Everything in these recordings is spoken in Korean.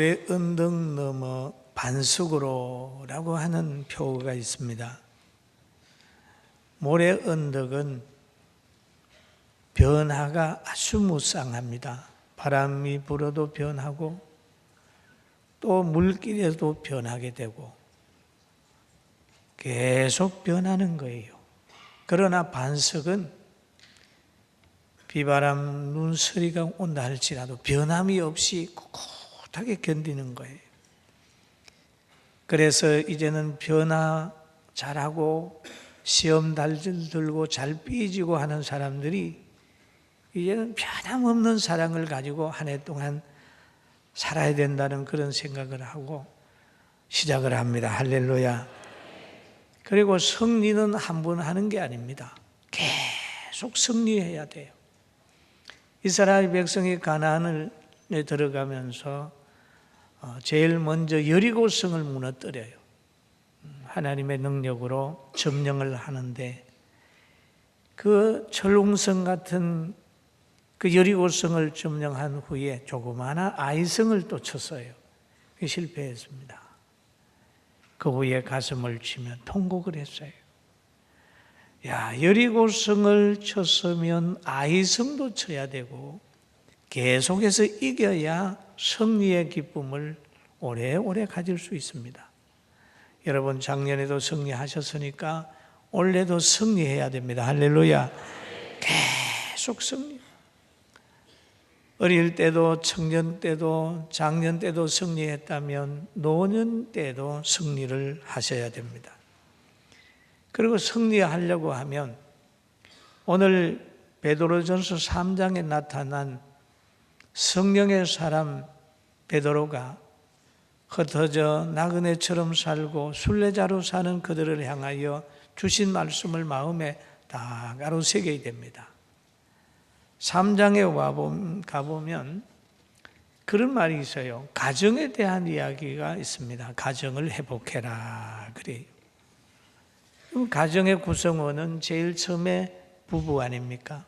모래 언덕 넘어 반석으로라고 하는 표어가 있습니다. 모래 언덕은 변화가 아주 무쌍합니다. 바람이 불어도 변하고 또 물길에도 변하게 되고 계속 변하는 거예요. 그러나 반석은 비바람, 눈서리가 온다 할지라도 변함이 없이 꿋꿋하게 견디는 거예요. 그래서 이제는 변화 잘하고 시험 달질 들고 잘 삐지고 하는 사람들이 이제는 변함없는 사랑을 가지고 한 해 동안 살아야 된다는 그런 생각을 하고 시작을 합니다. 할렐루야. 그리고 승리는 한 번 하는 게 아닙니다. 계속 승리해야 돼요. 이스라엘 백성이 가나안에 들어가면서 제일 먼저 여리고성을 무너뜨려요. 하나님의 능력으로 점령을 하는데 그 철옹성 같은 그 여리고성을 점령한 후에 조그마한 아이성을 또 쳤어요. 실패했습니다. 그 후에 가슴을 치며 통곡을 했어요. 야, 여리고성을 쳤으면 아이성도 쳐야 되고 계속해서 이겨야 승리의 기쁨을 오래오래 가질 수 있습니다. 여러분 작년에도 승리하셨으니까 올해도 승리해야 됩니다. 할렐루야. 계속 승리. 어릴 때도 청년 때도 장년 때도 승리했다면 노년 때도 승리를 하셔야 됩니다. 그리고 승리하려고 하면 오늘 베드로전서 3장에 나타난 성령의 사람 베드로가 흩어져 나그네처럼 살고 순례자로 사는 그들을 향하여 주신 말씀을 마음에 딱 가로새겨야 됩니다. 3장에 가보면 그런 말이 있어요. 가정에 대한 이야기가 있습니다. 가정을 회복해라 그래요. 가정의 구성원은 제일 처음에 부부 아닙니까?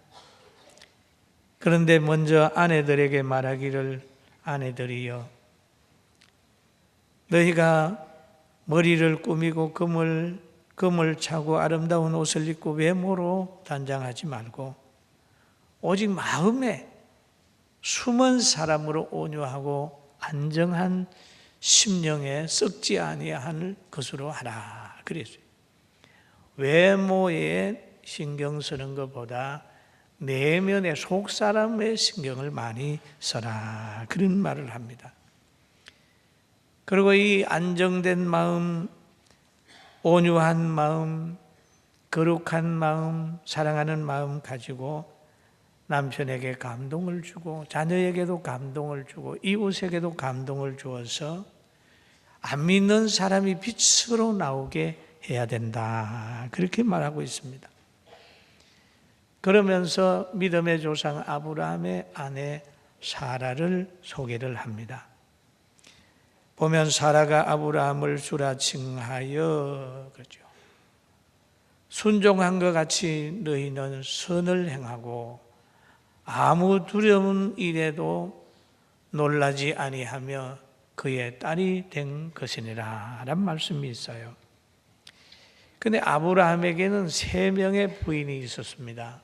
그런데 먼저 아내들에게 말하기를 아내들이여 너희가 머리를 꾸미고 금을 차고 아름다운 옷을 입고 외모로 단장하지 말고 오직 마음에 숨은 사람으로 온유하고 안정한 심령에 썩지 아니할 것으로 하라 그랬어요. 외모에 신경 쓰는 것보다 내면의 속사람의 신경을 많이 써라 그런 말을 합니다. 그리고 이 안정된 마음, 온유한 마음, 거룩한 마음, 사랑하는 마음 가지고 남편에게 감동을 주고 자녀에게도 감동을 주고 이웃에게도 감동을 주어서 안 믿는 사람이 빛으로 나오게 해야 된다 그렇게 말하고 있습니다. 그러면서 믿음의 조상 아브라함의 아내 사라를 소개를 합니다. 보면 사라가 아브라함을 주라 칭하여 그렇죠. 순종한 것 같이 너희는 선을 행하고 아무 두려운 일에도 놀라지 아니하며 그의 딸이 된 것이니라 라는 말씀이 있어요. 그런데 아브라함에게는 3명의 부인이 있었습니다.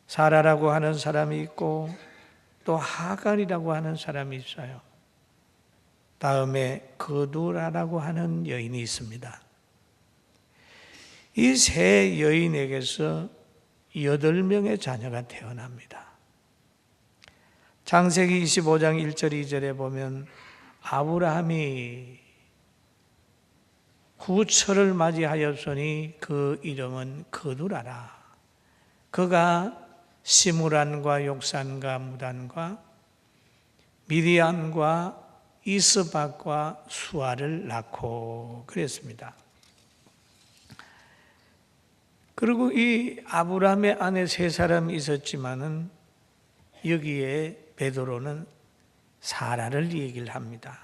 사라라고 하는 사람이 있고 또 하갈이라고 하는 사람이 있어요. 다음에 거두라라고 하는 여인이 있습니다. 이 3 여인에게서 8명의 자녀가 태어납니다. 창세기 25장 1절 2절에 보면 아브라함이 후처를 맞이하였으니 그 이름은 거두라라. 그가 시므란과 욕산과 무단과 미디안과 이스박과 수아를 낳고 그랬습니다. 그리고 이 아브라함의 아내 3사람이 있었지만은 여기에 베드로는 사라를 얘기를 합니다.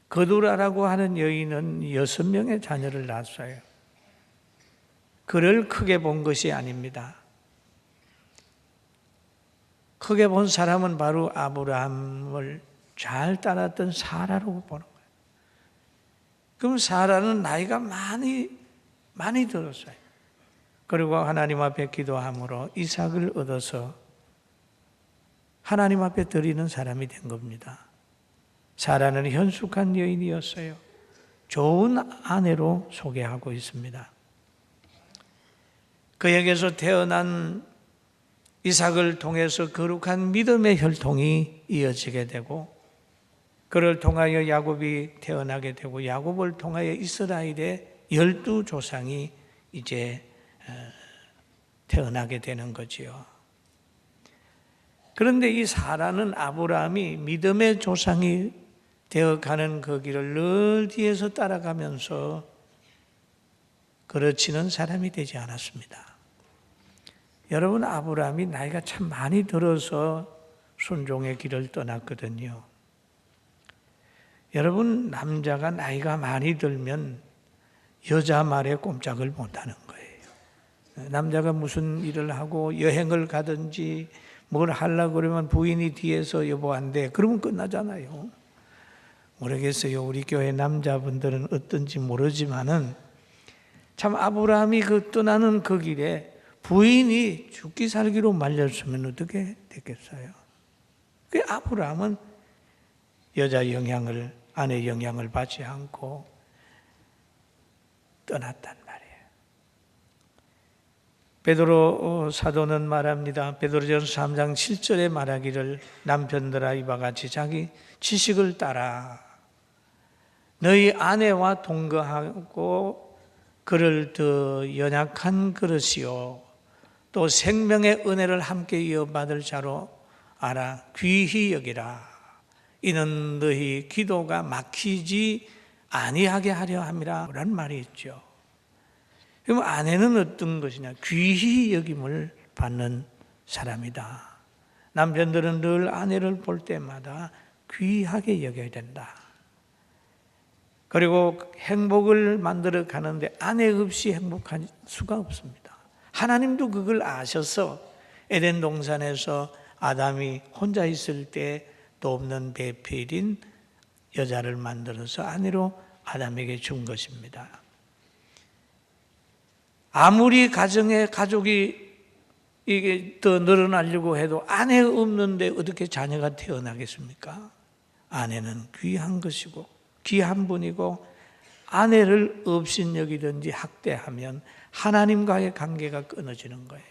거두라라고 하는 여인은 6명의 자녀를 낳았어요. 그를 크게 본 것이 아닙니다. 크게 본 사람은 바로 아브라함을 잘 따랐던 사라라고 보는 거예요. 그럼 사라는 나이가 많이 들었어요. 그리고 하나님 앞에 기도함으로 이삭을 얻어서 하나님 앞에 드리는 사람이 된 겁니다. 사라는 현숙한 여인이었어요. 좋은 아내로 소개하고 있습니다. 그에게서 태어난 이삭을 통해서 거룩한 믿음의 혈통이 이어지게 되고, 그를 통하여 야곱이 태어나게 되고, 야곱을 통하여 이스라엘의 12조상이 이제 태어나게 되는 거지요. 그런데 이 사라는 아브라함이 믿음의 조상이 되어가는 그 길을 늘 뒤에서 따라가면서 그르치는 사람이 되지 않았습니다. 여러분, 아브라함이 나이가 참 많이 들어서 순종의 길을 떠났거든요. 여러분, 남자가 나이가 많이 들면 여자 말에 꼼짝을 못하는 거예요. 남자가 무슨 일을 하고 여행을 가든지 뭘 하려고 그러면 부인이 뒤에서 여보 안 돼. 그러면 끝나잖아요. 모르겠어요. 우리 교회 남자분들은 어떤지 모르지만은 참 아브라함이 그 떠나는 그 길에 부인이 죽기 살기로 말렸으면 어떻게 됐겠어요? 그 아브라함은 여자 영향을, 아내 영향을 받지 않고 떠났단 말이에요. 베드로 사도는 말합니다. 베드로전서 3장 7절에 말하기를 남편들아 이와 같이 자기 지식을 따라 너희 아내와 동거하고 그를 더 연약한 그릇이요 또 생명의 은혜를 함께 이어받을 자로 알아 귀히 여기라. 이는 너희 기도가 막히지 아니하게 하려 함이라 라는 말이 있죠. 그럼 아내는 어떤 것이냐? 귀히 여김을 받는 사람이다. 남편들은 늘 아내를 볼 때마다 귀하게 여겨야 된다. 그리고 행복을 만들어 가는데 아내 없이 행복할 수가 없습니다. 하나님도 그걸 아셔서 에덴 동산에서 아담이 혼자 있을 때 또 없는 배필인 여자를 만들어서 아내로 아담에게 준 것입니다. 아무리 가족이 이게 더 늘어나려고 해도 아내가 없는데 어떻게 자녀가 태어나겠습니까? 아내는 귀한 것이고 귀한 분이고 아내를 업신여기든지 학대하면 하나님과의 관계가 끊어지는 거예요.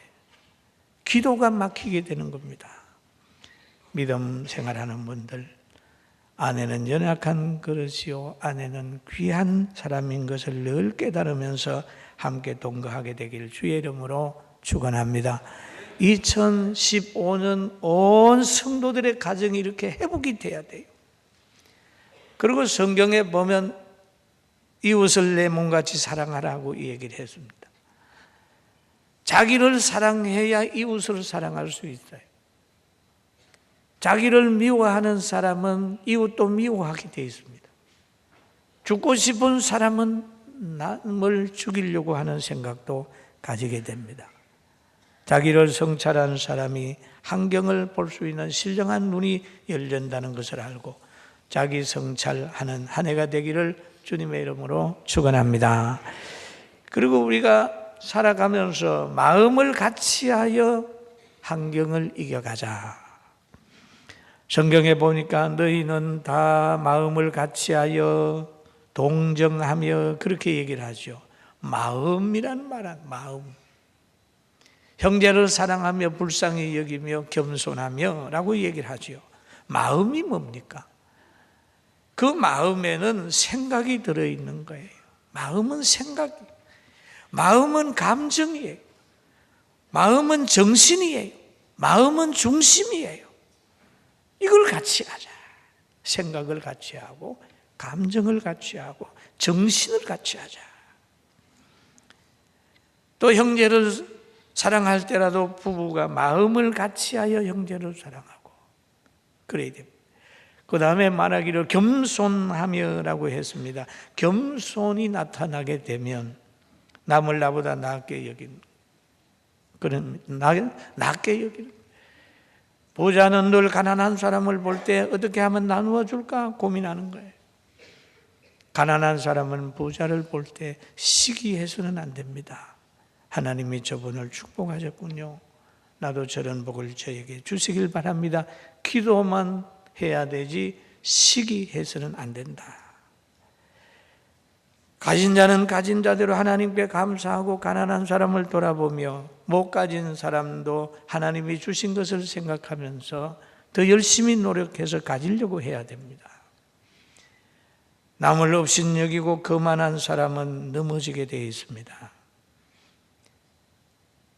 기도가 막히게 되는 겁니다. 믿음 생활하는 분들, 아내는 연약한 그릇이요 아내는 귀한 사람인 것을 늘 깨달으면서 함께 동거하게 되길 주의 이름으로 축원합니다. 2015년 온 성도들의 가정이 이렇게 회복이 돼야 돼요. 그리고 성경에 보면 이웃을 내 몸같이 사랑하라고 이 얘기를 했습니다. 자기를 사랑해야 이웃을 사랑할 수 있어요. 자기를 미워하는 사람은 이웃도 미워하게 되어 있습니다. 죽고 싶은 사람은 남을 죽이려고 하는 생각도 가지게 됩니다. 자기를 성찰하는 사람이 환경을 볼 수 있는 신령한 눈이 열린다는 것을 알고 자기 성찰하는 한 해가 되기를 주님의 이름으로 축원합니다. 그리고 우리가 살아가면서 마음을 같이하여 환경을 이겨가자. 성경에 보니까 너희는 다 마음을 같이하여 동정하며 그렇게 얘기를 하죠. 마음이란 말은 마음. 형제를 사랑하며 불쌍히 여기며 겸손하며 라고 얘기를 하죠. 마음이 뭡니까? 그 마음에는 생각이 들어있는 거예요. 마음은 생각이, 마음은 감정이에요. 마음은 정신이에요. 마음은 중심이에요. 이걸 같이 하자. 생각을 같이 하고 감정을 같이 하고 정신을 같이 하자. 또 형제를 사랑할 때라도 부부가 마음을 같이 하여 형제를 사랑하고 그래야 됩니다. 그 다음에 말하기를 겸손하며라고 했습니다. 겸손이 나타나게 되면 남을 나보다 낫게 여기는 그런 낮게 여기는 부자는 늘 가난한 사람을 볼 때 어떻게 하면 나누어 줄까 고민하는 거예요. 가난한 사람은 부자를 볼 때 시기해서는 안 됩니다. 하나님이 저분을 축복하셨군요. 나도 저런 복을 저에게 주시길 바랍니다. 기도만 해야 되지 시기해서는 안 된다. 가진 자는 가진 자대로 하나님께 감사하고 가난한 사람을 돌아보며 못 가진 사람도 하나님이 주신 것을 생각하면서 더 열심히 노력해서 가지려고 해야 됩니다. 남을 업신여기고 거만한 사람은 넘어지게 되어 있습니다.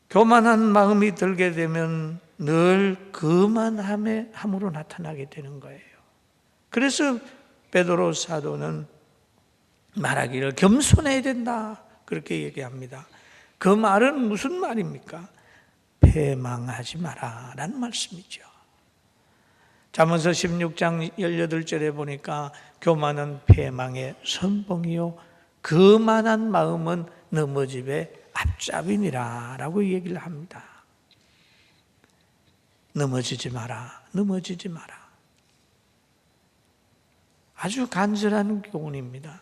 교만한 마음이 들게 되면 늘 거만함으로 나타나게 되는 거예요. 그래서 베드로 사도는 말하기를 겸손해야 된다 그렇게 얘기합니다. 그 말은 무슨 말입니까? 패망하지 마라 라는 말씀이죠. 잠언서 16장 18절에 보니까 교만은 패망의 선봉이요 거만한 마음은 넘어짐의 앞잡이니라 라고 얘기를 합니다. 넘어지지 마라, 넘어지지 마라. 아주 간절한 교훈입니다.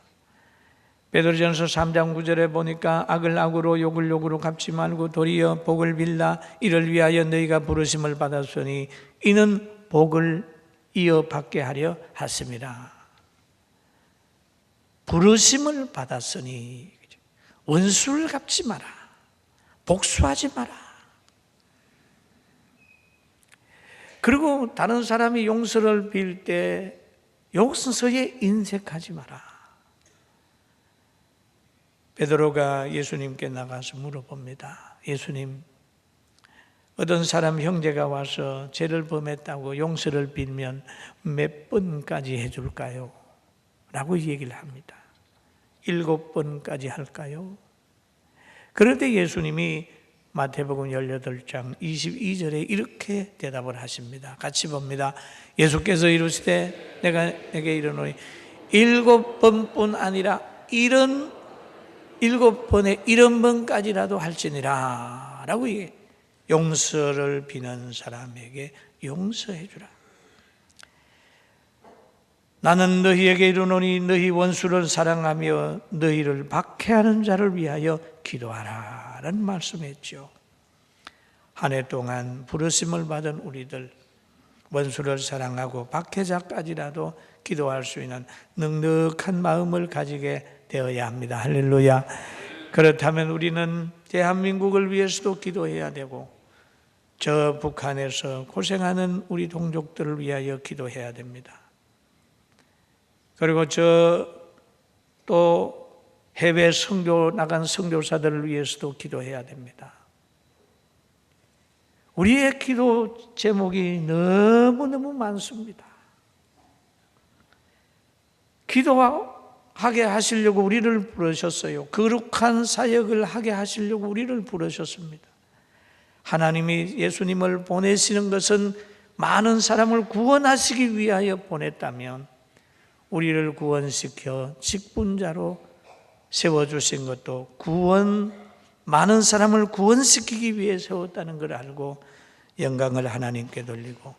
베드로전서 3장 9절에 보니까 악을 악으로 욕을 욕으로 갚지 말고 도리어 복을 빌라. 이를 위하여 너희가 부르심을 받았으니 이는 복을 이어받게 하려 하심이라. 부르심을 받았으니 원수를 갚지 마라. 복수하지 마라. 그리고 다른 사람이 용서를 빌 때 용서에 인색하지 마라. 베드로가 예수님께 나가서 물어봅니다. 예수님, 어떤 사람 형제가 와서 죄를 범했다고 용서를 빌면 몇 번까지 해줄까요? 라고 얘기를 합니다. 7번까지 할까요? 그런데 예수님이 마태복음 18장 22절에 이렇게 대답을 하십니다. 같이 봅니다. 예수께서 이르시되 내가 내게 이르노니 7번뿐 아니라 7번에 70번까지라도 할지니라 라고 얘기해. 용서를 비는 사람에게 용서해 주라. 나는 너희에게 이르노니 너희 원수를 사랑하며 너희를 박해하는 자를 위하여 기도하라 라는 말씀했죠. 한 해 동안 부르심을 받은 우리들, 원수를 사랑하고 박해자까지라도 기도할 수 있는 넉넉한 마음을 가지게 되어야 합니다. 할렐루야. 그렇다면 우리는 대한민국을 위해서도 기도해야 되고 저 북한에서 고생하는 우리 동족들을 위하여 기도해야 됩니다. 그리고 또 해외 선교 나간 선교사들을 위해서도 기도해야 됩니다. 우리의 기도 제목이 너무너무 많습니다. 기도하게 하시려고 우리를 부르셨어요. 거룩한 사역을 하게 하시려고 우리를 부르셨습니다. 하나님이 예수님을 보내시는 것은 많은 사람을 구원하시기 위하여 보냈다면 우리를 구원시켜 직분자로 세워주신 것도 많은 사람을 구원시키기 위해 세웠다는 걸 알고 영광을 하나님께 돌리고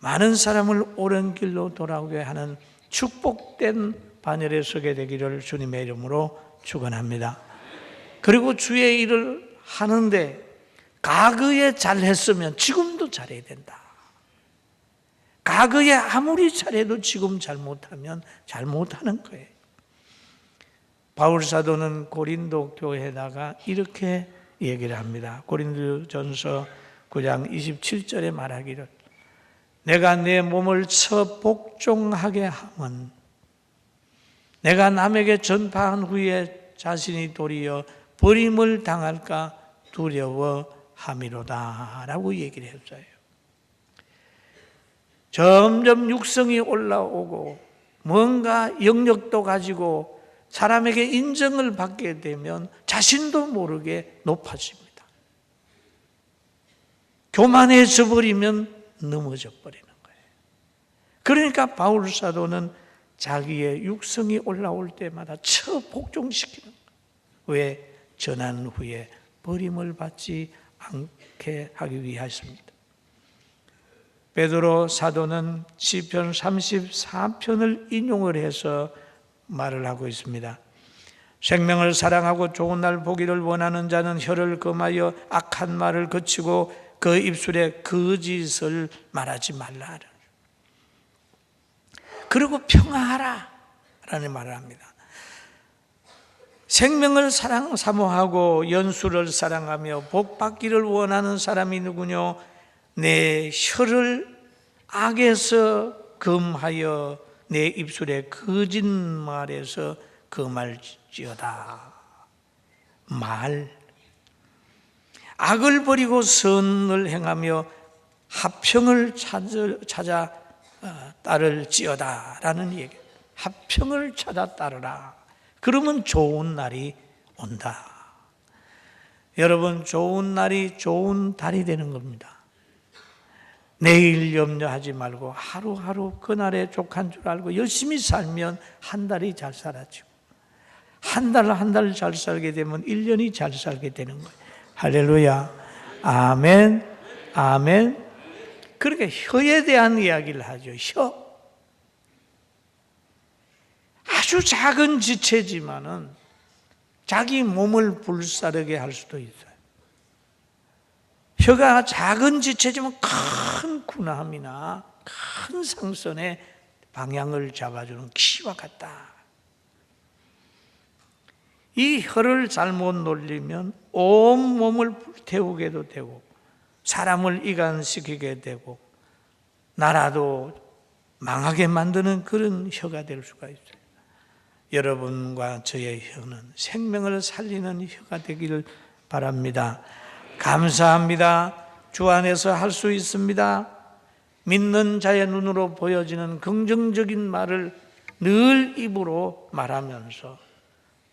많은 사람을 옳은 길로 돌아오게 하는 축복된 반열에 서게 되기를 주님의 이름으로 축원합니다. 그리고 주의 일을 하는데 과거에 잘했으면 지금도 잘해야 된다. 과거에 아무리 잘해도 지금 잘못하면 잘못하는 거예요. 바울 사도는 고린도 교회에다가 이렇게 얘기를 합니다. 고린도전서 9장 27절에 말하기를 내가 내 몸을 쳐 복종하게 하면 내가 남에게 전파한 후에 자신이 도리어 버림을 당할까 두려워함이로다 라고 얘기를 했어요. 점점 육성이 올라오고 뭔가 영역도 가지고 사람에게 인정을 받게 되면 자신도 모르게 높아집니다. 교만해져 버리면 넘어져 버리는 거예요. 그러니까 바울 사도는 자기의 육성이 올라올 때마다 복종시키는 거예요. 왜? 전한 후에 버림을 받지 않게 하기 위하였습니다. 베드로 사도는 시편 34편을 인용을 해서 말을 하고 있습니다. 생명을 사랑하고 좋은 날 보기를 원하는 자는 혀를 금하여 악한 말을 거치고 그 입술에 거짓을 말하지 말라. 그리고 평화하라 라는 말을 합니다. 생명을 사모하고 연수를 사랑하며 복 받기를 원하는 사람이 누구뇨? 내 혀를 악에서 금하여 내 입술에 거짓말에서 금할지어다. 말, 악을 버리고 선을 행하며 합평을 찾아 따를지어다 라는 얘기. 합평을 찾아 따르라. 그러면 좋은 날이 온다. 여러분, 좋은 날이 좋은 달이 되는 겁니다. 내일 염려하지 말고 하루하루 그날에 족한 줄 알고 열심히 살면 한 달이 잘 살아지고, 한 달 잘 살게 되면 1년이 잘 살게 되는 거예요. 할렐루야. 아멘. 아멘. 그렇게 혀에 대한 이야기를 하죠. 혀. 아주 작은 지체지만은 자기 몸을 불사르게 할 수도 있어요. 혀가 작은 지체지만 큰 군함이나 큰 상선의 방향을 잡아주는 기와 같다. 이 혀를 잘못 놀리면 온 몸을 불태우게도 되고 사람을 이간시키게 되고 나라도 망하게 만드는 그런 혀가 될 수가 있어요. 여러분과 저의 혀는 생명을 살리는 혀가 되기를 바랍니다. 감사합니다. 주 안에서 할 수 있습니다. 믿는 자의 눈으로 보여지는 긍정적인 말을 늘 입으로 말하면서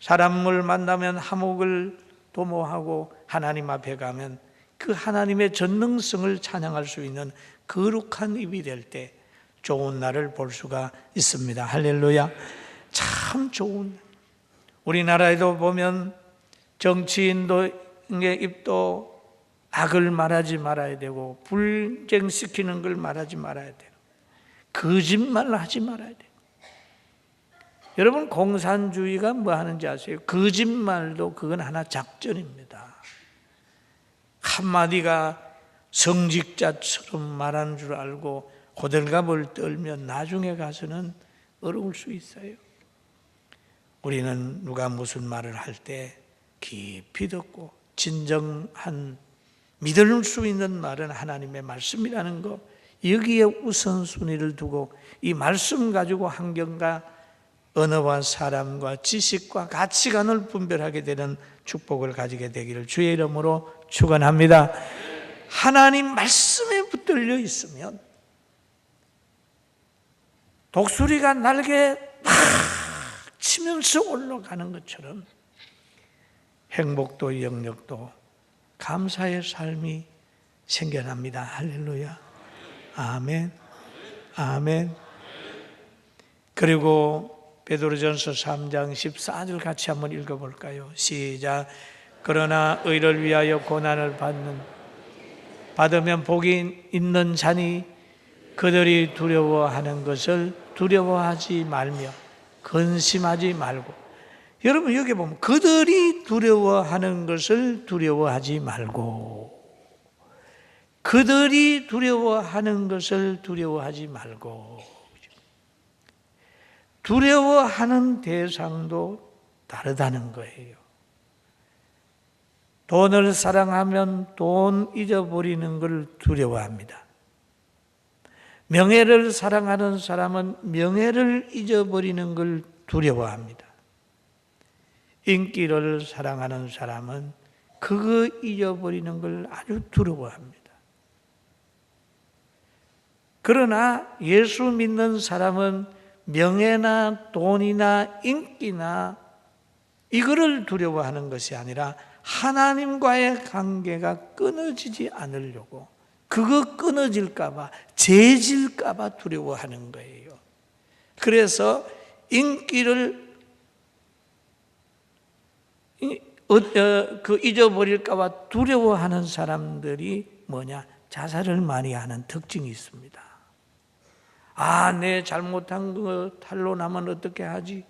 사람을 만나면 화목을 도모하고 하나님 앞에 가면 그 하나님의 전능성을 찬양할 수 있는 거룩한 입이 될 때 좋은 날을 볼 수가 있습니다. 할렐루야. 참 좋은, 우리나라에도 보면 정치인의 입도 악을 말하지 말아야 되고 불쟁시키는 걸 말하지 말아야 돼요. 거짓말을 하지 말아야 돼요. 여러분, 공산주의가 뭐 하는지 아세요? 거짓말도 그건 하나 작전입니다. 한마디가 성직자처럼 말하는 줄 알고 호들갑을 떨면 나중에 가서는 어려울 수 있어요. 우리는 누가 무슨 말을 할 때 깊이 듣고 진정한 믿을 수 있는 말은 하나님의 말씀이라는 것, 여기에 우선순위를 두고 이 말씀 가지고 환경과 언어와 사람과 지식과 가치관을 분별하게 되는 축복을 가지게 되기를 주의 이름으로 축원합니다. 하나님 말씀에 붙들려 있으면 독수리가 날개 막 치면서 올라가는 것처럼 행복도 영역도 감사의 삶이 생겨납니다. 할렐루야. 아멘. 아멘. 그리고 베드로전서 3장 14절 같이 한번 읽어볼까요? 시작. 그러나 의를 위하여 고난을 받으면 복이 있는 자니 그들이 두려워하는 것을 두려워하지 말며 근심하지 말고. 여러분, 여기 보면 그들이 두려워하는 것을 두려워하지 말고, 그들이 두려워하는 것을 두려워하지 말고. 두려워하는 대상도 다르다는 거예요. 돈을 사랑하면 돈 잊어버리는 걸 두려워합니다. 명예를 사랑하는 사람은 명예를 잊어버리는 걸 두려워합니다. 인기를 사랑하는 사람은 그거 잊어버리는 걸 아주 두려워합니다. 그러나 예수 믿는 사람은 명예나 돈이나 인기나 이거를 두려워하는 것이 아니라 하나님과의 관계가 끊어지지 않으려고, 그거 끊어질까 봐, 죄질까 봐 두려워하는 거예요. 그래서 인기를 잊어버릴까 봐 두려워하는 사람들이 뭐냐? 자살을 많이 하는 특징이 있습니다. 내 잘못한 거 탈로 나면 어떻게 하지?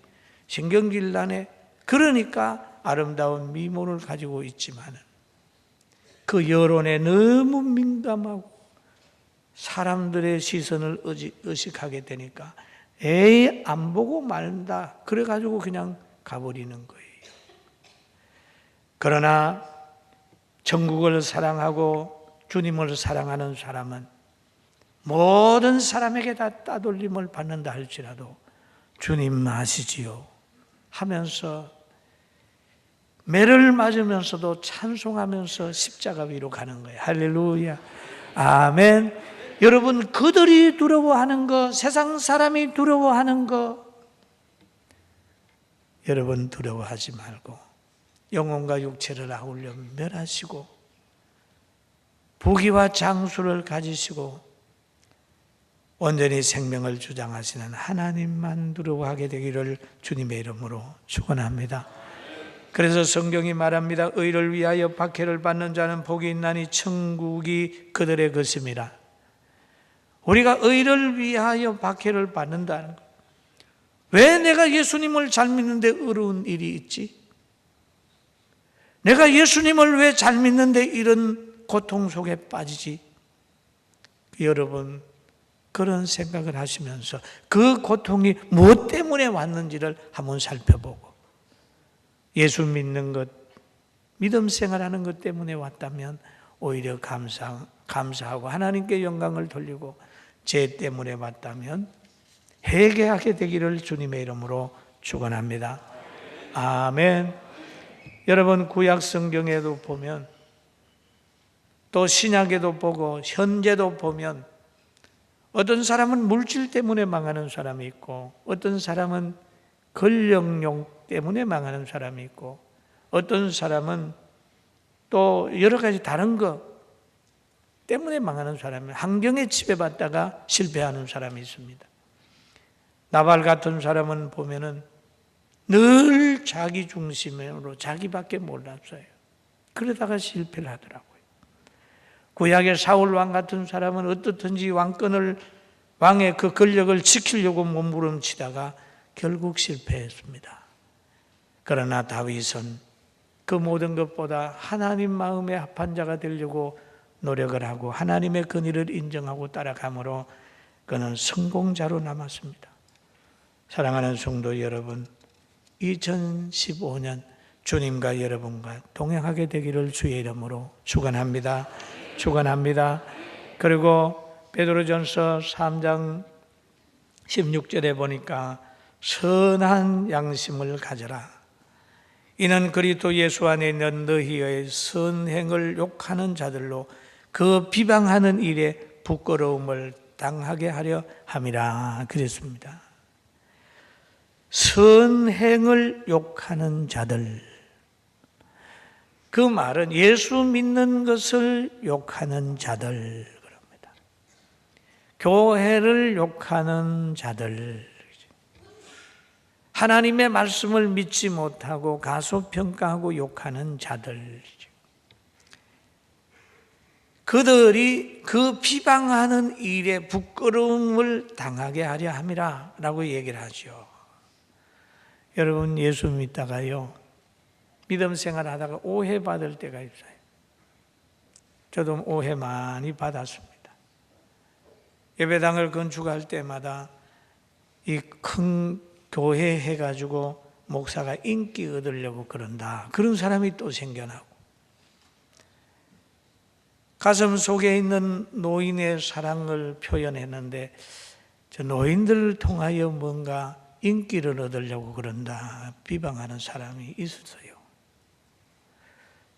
신경질 나네. 그러니까 아름다운 미모를 가지고 있지만은 그 여론에 너무 민감하고 사람들의 시선을 의식하게 되니까 에이 안 보고 말다 그래가지고 그냥 가버리는 거예요. 그러나 천국을 사랑하고 주님을 사랑하는 사람은 모든 사람에게 다 따돌림을 받는다 할지라도 주님 아시지요 하면서 매를 맞으면서도 찬송하면서 십자가 위로 가는 거예요. 할렐루야. 아멘. 여러분, 그들이 두려워하는 거, 세상 사람이 두려워하는 거, 여러분 두려워하지 말고 영혼과 육체를 아울러 멸하시고 부귀와 장수를 가지시고 온전히 생명을 주장하시는 하나님만 두려워하게 되기를 주님의 이름으로 축원합니다. 그래서 성경이 말합니다. 의를 위하여 박해를 받는 자는 복이 있나니 천국이 그들의 것임이라. 우리가 의를 위하여 박해를 받는다는 것. 왜 내가 예수님을 잘 믿는데 어려운 일이 있지? 내가 예수님을 왜 잘 믿는데 이런 고통 속에 빠지지? 여러분, 그런 생각을 하시면서 그 고통이 무엇 때문에 왔는지를 한번 살펴보고 예수 믿는 것, 믿음 생활하는 것 때문에 왔다면 오히려 감사하고 하나님께 영광을 돌리고 죄 때문에 왔다면 회개하게 되기를 주님의 이름으로 축원합니다. 아멘. 여러분, 구약 성경에도 보면 또 신약에도 보고 현재도 보면 어떤 사람은 물질 때문에 망하는 사람이 있고 어떤 사람은 권력용 때문에 망하는 사람이 있고 어떤 사람은 또 여러 가지 다른 것 때문에 망하는 사람이 환경에 지배받다가 실패하는 사람이 있습니다. 나발 같은 사람은 보면은 늘 자기 중심으로 자기밖에 몰랐어요. 그러다가 실패를 하더라고요. 구약의 사울 왕 같은 사람은 어떻든지 왕의 그 권력을 지키려고 몸부림치다가 결국 실패했습니다. 그러나 다윗은 그 모든 것보다 하나님 마음에 합한 자가 되려고 노력을 하고 하나님의 권위를 인정하고 따라가므로 그는 성공자로 남았습니다. 사랑하는 성도 여러분, 2015년 주님과 여러분과 동행하게 되기를 주의 이름으로 축원합니다. 축원합니다. 그리고 베드로전서 3장 16절에 보니까 선한 양심을 가져라. 이는 그리스도 예수 안에 있는 너희의 선행을 욕하는 자들로 그 비방하는 일에 부끄러움을 당하게 하려 함이라 그랬습니다. 선행을 욕하는 자들, 그 말은 예수 믿는 것을 욕하는 자들 그럽니다. 교회를 욕하는 자들, 하나님의 말씀을 믿지 못하고 가소평가하고 욕하는 자들, 그들이 그 비방하는 일에 부끄러움을 당하게 하려 함이라 라고 얘기를 하죠. 여러분, 예수 믿다가요 믿음 생활하다가 오해받을 때가 있어요. 저도 오해 많이 받았습니다. 예배당을 건축할 때마다 이 큰 교회 해가지고 목사가 인기 얻으려고 그런다, 그런 사람이 또 생겨나고, 가슴 속에 있는 노인의 사랑을 표현했는데 저 노인들을 통하여 뭔가 인기를 얻으려고 그런다 비방하는 사람이 있었어요.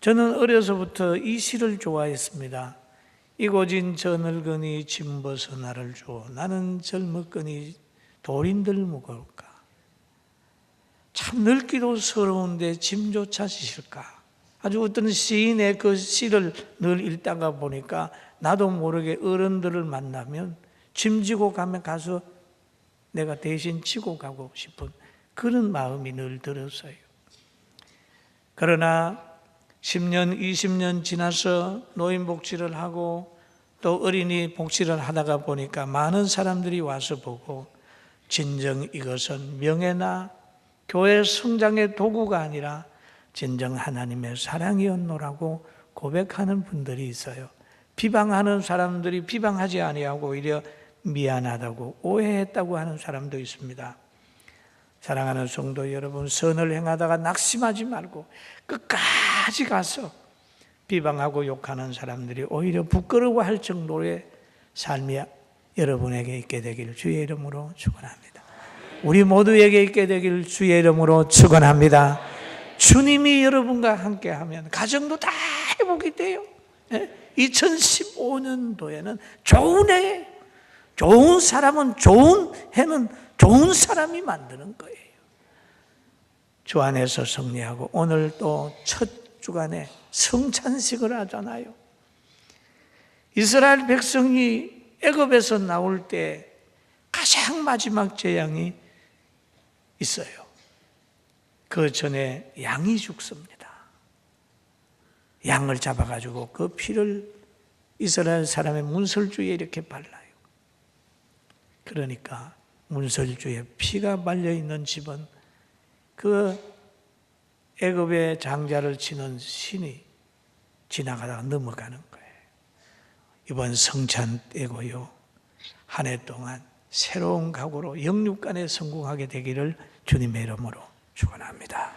저는 어려서부터 이 시를 좋아했습니다. 이고진 저 늙은이 짐 벗어 나를 주어 나는 젊었거니 돌인들 무거울까. 참 늙기도 서러운데 짐조차 지실까. 아주 어떤 시인의 그 시를 늘 읽다가 보니까 나도 모르게 어른들을 만나면 짐지고 가면 가서 내가 대신 지고 가고 싶은 그런 마음이 늘 들었어요. 그러나 10년, 20년 지나서 노인복지를 하고 또 어린이 복지를 하다가 보니까 많은 사람들이 와서 보고 진정 이것은 명예나 교회 성장의 도구가 아니라 진정 하나님의 사랑이었노라고 고백하는 분들이 있어요. 비방하는 사람들이 비방하지 아니하고 오히려 미안하다고 오해했다고 하는 사람도 있습니다. 사랑하는 성도 여러분, 선을 행하다가 낙심하지 말고 끝까지 가서 비방하고 욕하는 사람들이 오히려 부끄러워할 정도의 삶이 여러분에게 있게 되기를 주의 이름으로 축원합니다. 우리 모두에게 있게 되기를 주의 이름으로 축원합니다. 주님이 여러분과 함께하면 가정도 다 회복이 돼요. 2015년도에는 좋은 해, 좋은 사람은 좋은 해는 좋은 사람이 만드는 거예요. 주 안에서 승리하고 오늘 또 첫 주간에 성찬식을 하잖아요. 이스라엘 백성이 애굽에서 나올 때 가장 마지막 재앙이 있어요. 그 전에 양이 죽습니다. 양을 잡아가지고 그 피를 이스라엘 사람의 문설주에 이렇게 발라요. 그러니까 문설주에 피가 발려있는 집은 그 애굽의 장자를 치는 신이 지나가다가 넘어가는 거예요. 이번 성찬 때고요. 한 해 동안 새로운 각오로 영육간에 성공하게 되기를 주님의 이름으로 축원합니다.